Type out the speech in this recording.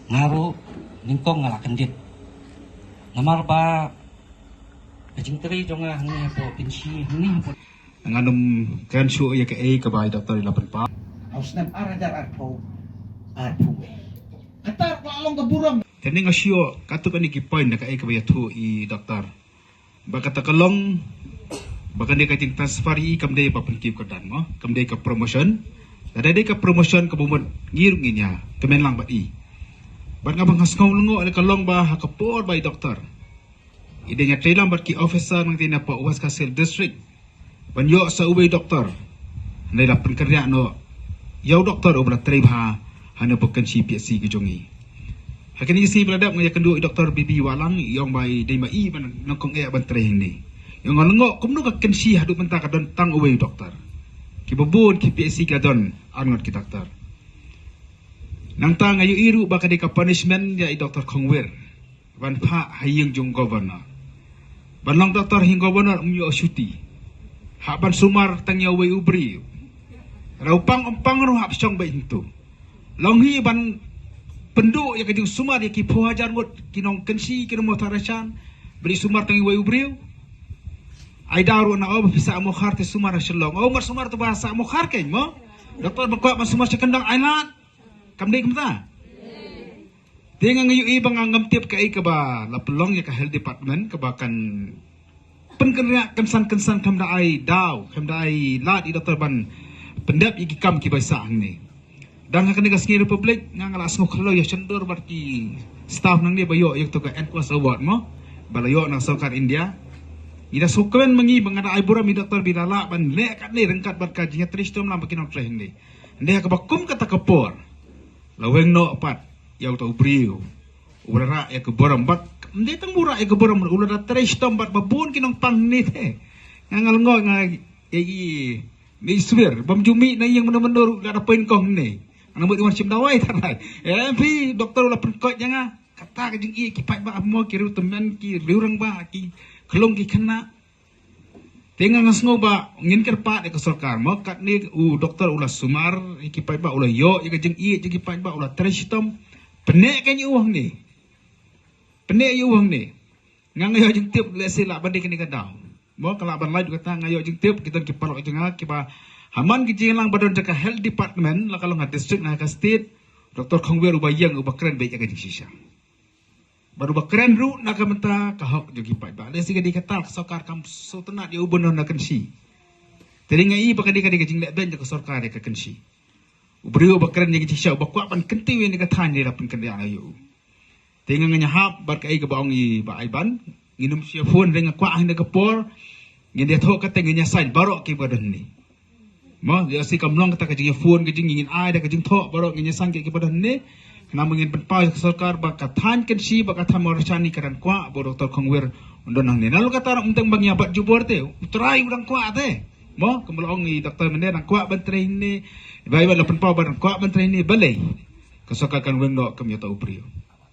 ngaro ningkong ngalakan dit namar ba kajing teri jonga hangni po pinsi hangni po nganum kan syu ya ke ka bai doktor ilapan pa Ausnam aradar arpo katar lalong kaburang tani nga syu katu kan iki point na ka bai tu I doktor ba kata kalong ba kan dia ka ting transfer I kam dei pa pentip ka dan mo kam dei ka promotion ada dei ka promotion ka bumot ngirung inya kemen lang ba I bat nga bang hasngaw lungo ala kalong ba hakapor bai doktor ide nya trailang bat ki officer ng tinapa uwas ka sel district banyo sa uwi doktor nai la penkerja no yau doktor obra trebha hana bukan si PSC gejongi hakini si beladap ngaya kendu doktor bibi walang yong bai dei mai ban nongkong e ban trehing ni yong ngalngo kumno ka kensi hadu menta ka don tang uwi doktor ki bobon ki PSC ka don angot ki doktor nang ta ngayu iru baka di ka punishment ya I doktor Khongwer ban pha hayeng jong governor ban long doktor hing governor umyo syuti haban sumar tangya way ubri raupang umpang ro hap song bai hintu longhi ban pendu ya kajing sumar ya ki phajar mut kinong kensi kinong motarashan beri sumar tangya way ubri ai daru na ob bisa mo kharte sumar shalong o mar sumar to bahasa mo khar ken mo doktor bakwa man sumar sekendang ailat kamdei kamta dengan ngayu ibang angam tiap ka ba la pelong ya ka health department kebakan penkerja kensan kamda ai daw kamda ai lat I doktor ban pendap iki kam ki baisa ni dan akan negas ngi republik ngangala asngo khalo ya cendur barki staff nang ni bayo yak to ka Enquest Award mo balayo nang sokar India ida sukwen mangi bangada ai buram I doktor bilala ban le kat ni rengkat bat kajinya tristom lam bakinong trehing ni ndeh ka bakum kata kapor laweng no apat yaw to brio urara ya ke boram bat ndi tang mura ya ke boram ulah da tristom bat babun kinong pang ni te ngangal ngo nga i ni swer bam jumi na yang menur da poin kong ni ana mo sim dawai tarai pi doktor ulah penkot janga kata ka jing I ki pai ba mo ki ru temen ki riurang ba ki kelong ki kena Tenga ngasngo ba ngin kerpa de kesorkar mo kat ni doktor ulah sumar ki pai ba ulah yo ya jeng I ki pai ba ulah tristom penek kan uang ni penek uang ni ngangayo jeng tip lesi la bandi kini kadau mo kala ban lain kata ngayo jeng tip kita ki parok jeng ki ba haman ki jeng lang badon jaka health department la kalau ngat district na ka state doktor Khongwer ubayang ubakren be jaka jeng sisa baru bakren ru na kamenta kahok jogi pai ba lesi gadi katal sokar kam sotenat ya ubon na kensi telinga I bakadi kadi jeng le ben jaka sorkar ya ka kensi ubrio bakren jeng sisa ubakwa ban kenti wen ka than ni rapin kendi ayo tenga nganya hap bar kai ka baong I ba aiban nginum sia phone dengan kwa hina ka por ngin dia thok ka tenga nya sign barok ki badan ni mo dia si kamlong kata ka jeng phone ka jeng ngin ai da ka jeng thok barok ngin sang ki badan ni na mungkin penpau sarkar bakathan kensi bakathan morchani karan kwa bo doktor Khongwer undon nang ni nalu kata untang bang yabat jubor te utrai udang kwa te mo kemlong I doktor mende nang kwa bantre ni bai ba penpau ban kwa bantre ni balai kasaka kan wendo kam ya tau prio